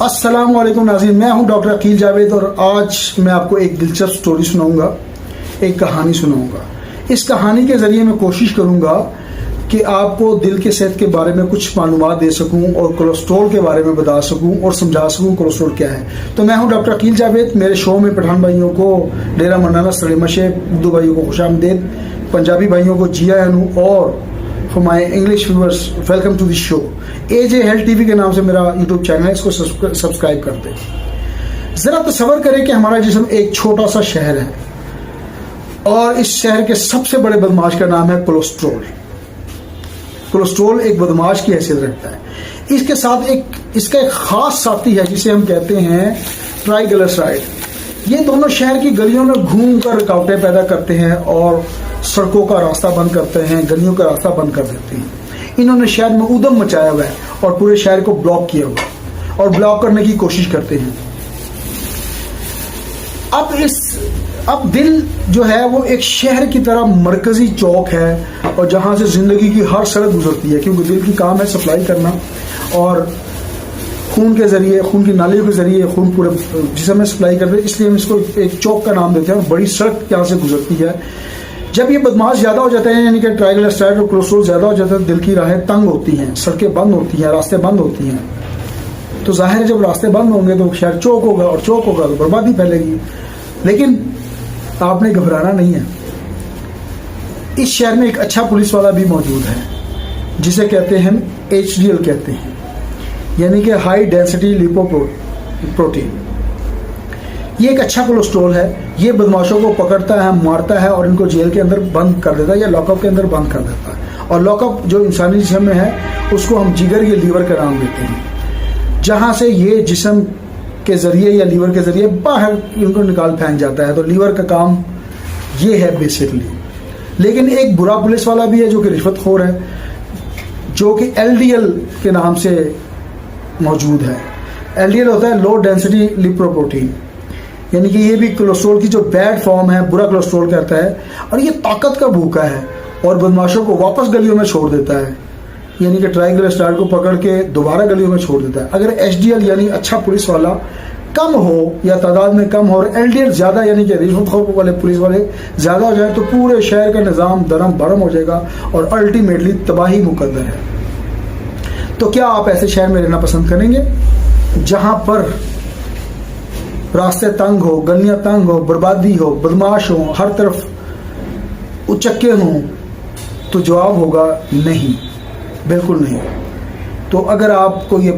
अस्सलाम वालेकुम नाज़रीन, मैं हूं डॉक्टर अकील जावेद और आज मैं आपको एक दिलचस्प स्टोरी सुनाऊंगा, एक कहानी सुनाऊंगा। इस कहानी के ज़रिए मैं कोशिश करूंगा कि आपको दिल के सेहत के बारे में कुछ मालूमात दे सकूं और कोलेस्ट्रॉल के बारे में बता सकूं और समझा सकूं कोलेस्ट्रॉल क्या है। तो मैं हूं डॉक्टर अकील जावेद। मेरे शो में पठान भाइयों को डेरा मन्नाना सलीमशे, उर्दू भाइयों को खुशामदीद, पंजाबी भाइयों को जिया अनु और for my English viewers welcome to this show. AJ health TV के नाम से मेरा यूट्यूब चैनल है, इसको सब्सक्राइब कर दें। जरा तसव्वुर करें कि हमारा जिस्म एक छोटा सा शहर है और इस शहर के सबसे बड़े बदमाश का नाम है कोलेस्ट्रॉल। कोलेस्ट्रॉल एक बदमाश की हैसियत रखता है। इसके साथ इसका एक खास साथी है जिसे हम कहते हैं ट्राइग्लिसराइड। ये दोनों शहर की गलियों में घूम कर रुकावटें पैदा करते हैं और सड़कों का रास्ता बंद करते हैं, गलियों का रास्ता बंद कर देते हैं। इन्होंने शहर में उद्यम मचाया हुआ है और पूरे शहर को ब्लॉक किया हुआ और ब्लॉक करने की कोशिश करते हैं। अब दिल जो है वो एक शहर की तरह मरकजी चौक है और जहां से जिंदगी की हर सड़क गुजरती है, क्योंकि दिल की काम है सप्लाई करना और खून के जरिए, खून की नालियों के जरिए खून पूरे जिस्म में सप्लाई करते हैं। इसलिए हम इसको एक चौक का नाम देते हैं और बड़ी सड़क यहाँ से गुजरती है। जब ये बदमाश ज्यादा हो जाते हैं, यानी कि ट्राइग्लिसराइड और कोलेस्ट्रॉल ज्यादा हो जाता है, दिल की राहें तंग होती हैं, सड़कें बंद होती हैं, रास्ते बंद होती हैं। तो जाहिर है जब रास्ते बंद होंगे तो शहर चौक होगा और चौक होगा तो बर्बादी फैलेगी। लेकिन आपने घबराना नहीं है। इस शहर में एक अच्छा पुलिस वाला भी मौजूद है जिसे कहते हैं HDL कहते हैं, यानी कि हाई डेंसिटी लिपोप्रोटीन। ये एक अच्छा कोलेस्ट्रॉल है। ये बदमाशों को पकड़ता है, मारता है और इनको जेल के अंदर बंद कर देता है या लॉकअप के अंदर बंद कर देता है। और लॉकअप जो इंसानी जिस्म में है उसको हम जिगर या लीवर का नाम देते हैं, जहां से ये जिस्म के जरिए या लीवर के जरिए बाहर इनको निकाल फेंक जाता है। तो लीवर का काम ये है बेसिकली। लेकिन एक बुरा पुलिस वाला भी है जो कि रिश्वतखोर है, जो कि LDL के नाम से मौजूद है। LDL होता है लो डेंसिटी लिपोप्रोटीन, यानी कि ये भी कोलेस्ट्रॉल की जो बैड फॉर्म है, बुरा कोलेस्ट्रॉल कहता है। और ये ताकत का भूखा है और बदमाशों को वापस गलियों में छोड़ देता है, यानी कि ट्राइग्लिसराइड को पकड़ के दोबारा गलियों में छोड़ देता है। अगर HDL यानी अच्छा पुलिस वाला कम हो या तादाद में कम हो और LDL ज्यादा यानी कि रिश्वतखोर वाले पुलिस वाले ज्यादा हो जाए तो पूरे शहर का निज़ाम दरम भरम हो जाएगा और अल्टीमेटली तबाही मुकद्दर है। तो क्या आप ऐसे शहर में रहना पसंद करेंगे जहां पर रास्ते तंग हो, गलियां तंग हो, बर्बादी हो, बदमाश हो, हर तरफ उचक्के हों? तो जवाब होगा नहीं, बिल्कुल नहीं। तो अगर आपको ये